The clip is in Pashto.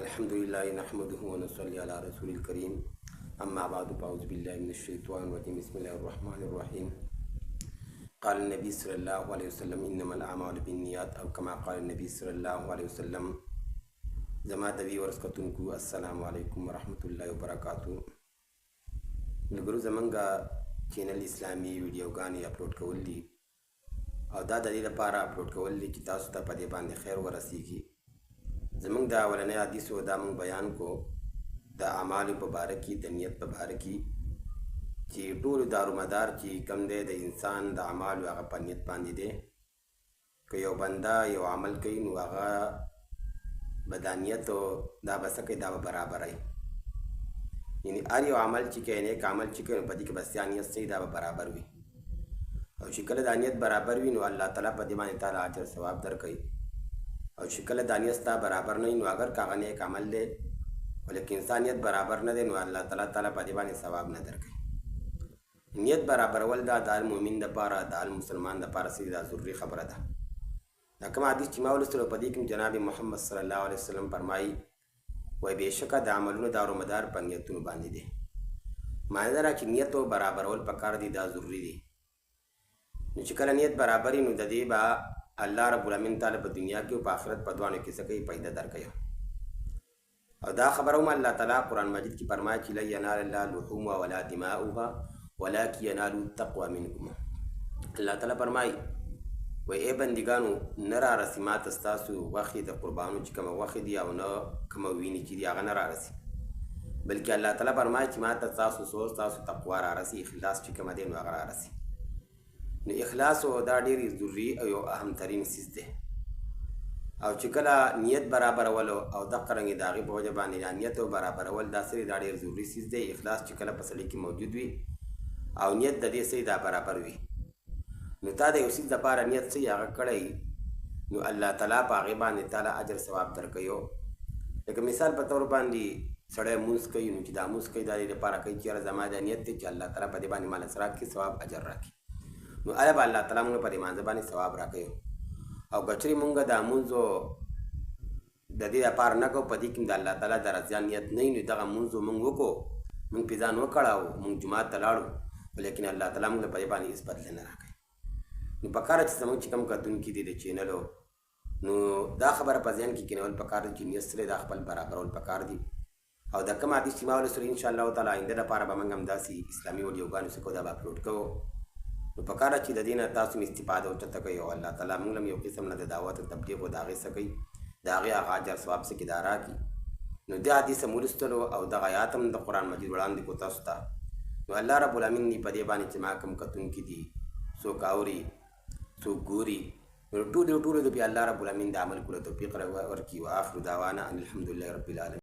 الحمد لله نحمده ونصلي على رسول الكريم أما بعد فأعوذ بالله من الشيطان الرجيم بسم الله الرحمن الرحيم قال النبي صلى الله عليه وسلم إنما الأعمال بالنيات أو كما قال النبي صلى الله عليه وسلم زما دوی ورسکتونکو السلام علیکم ورحمت الله وبرکاتو. لګرو زمونږه چینل اسلامي ویډیوګانې اپلوډ کول دي او دا د دې لپاره اپلوډ کول دي چې تاسو ته په دې باندې خیر ورسیږي. زمونږ د اولنۍ حدیثو دا مونږ بیان کو د اعمالو په باره کې د نیت په باره کې چې ټول دارومدار چې کم دی د انسان د اعمالو هغه په نیت باندې دی. که یو بنده یو عمل کوي نو هغه بدانیت دا بس کوي دا برابرای، یعنی هر یو عمل چې کوي نیک عمل چې کوي په دې کې بس نیت صحیح دا برابر وي، او چې کله دا نیت برابر وي نو الله تعالی په دې باندې تعالی اجر ثواب درکوي. او چې کله دا نیت ستا برابر نه وي نو اگر هغه نیک عمل دی ولیکن انسانیت برابر نه دی نو الله تعالی په دې باندې ثواب نه درکوي. نیت برابرول دا د المؤمن دپاره د المسلمان دپاره سیده ضروري خبره ده. دا کوم حدیث چې ما ولوستلو په دې کې جناب محمد صلی الله علیه وسلم فرمایي وایي بېشکه د عملونو دارومدار په نیتونو باندې دی. معنی دا چې نیت برابرول پکار دي، دا ضروري دي. نو چې کله نیت برابر وي نو د دې به الله رب العالمین تعالی په دنیا کې او په آخرت په دواړو کې څه کوي؟ پیدا درکوي. او دا خبره هم الله تعالی قرآن مجید کې فرمایي چې لن ینال الله لحومها ولا دماؤها ولکن ینالو التقوی منکم. الله تعالی فرمایي وای ای بندګانو نه رارسي ماته ستاسو غوښې د قربانو چې کومه غوښې دي او نه کومه وینې چې دي هغه نه رارسي، بلکې الله تعالی فرمایي چې ماته ستاسو سوچ ستاسو تقوا رارسي، اخلاص چې کومه دی نو هغه رارسي. نو اخلاص دا ډېر ضروري او یو اهم ترین څیز دی. او چې کله نیت برابرولو او دغه رنګې د هغې په وجه باندې نیت برابرول دا سړي دا ډېر ضروري څیز دی. اخلاص چې کله په سړي کې موجود وي او نیت د دې سړي دا برابر وي نو تا د یو څیز دپاره نیت څه هغه کړی نو الله تعالی په هغې باندې تعالی اجر ثواب درکوي. لکه مثال په طور باندې سړی مونځ کوي نو چې دا مونځ کوي دا دې دپاره کوي چې یاره زما دا نیت دی چې الله تعالی په دې باندې مال څه راکړي؟ ثواب اجر راکړي. نو هله به الله تعالی مونږ په دې مانځه باندې ثواب راکوي. او که چېرې مونږ دا مونځ د دې دپاره نه کوو په دې کې د الله تعالی د رضا نیت نه وي نو دغه مونځ مونږ وکړو، مونږ پې ځان وکړاو، مونږ جومات ته لاړو ولیکن الله تعالی مونږ په دې باندې هېڅ بدله نه راکوي. نو پکار چې زموږ چې کوم کتونکي دي د چینلو نو دا خبره په ذهن کې کېنول پکار دي چې نیت سره دا خپل برابرول پکار دي. او د کوم حدیث چې ما ولوستلو انشاءالله تعالی آینده دپاره به موږ همداسې اسلامي ویډیوګانې څه کوو دا به اپلوډ کوو. نو پکار ده چې د دې نه تاسو هم استفاده اوچته کوئ او الله تعالی موږ هم یو قسم نه د دعوت او تبلیغ او د هغې څه کوي د هغې هغه اجر ثواب څه کې دا راکړي. نو دې حدیث هم ولوستلو او دغه آیات هم د قرآن مجید وړاندې کړو تاسو ته. نو الله رب العالمین دې په دې باندې چې ما کوم کتونکي دي څوک اوري څوک ګوري نو ټولو ته بیا الله رب العالمین د عمل کولو توفیق ورکړي. واخر دعوانا ان الحمدلله رب العالمین.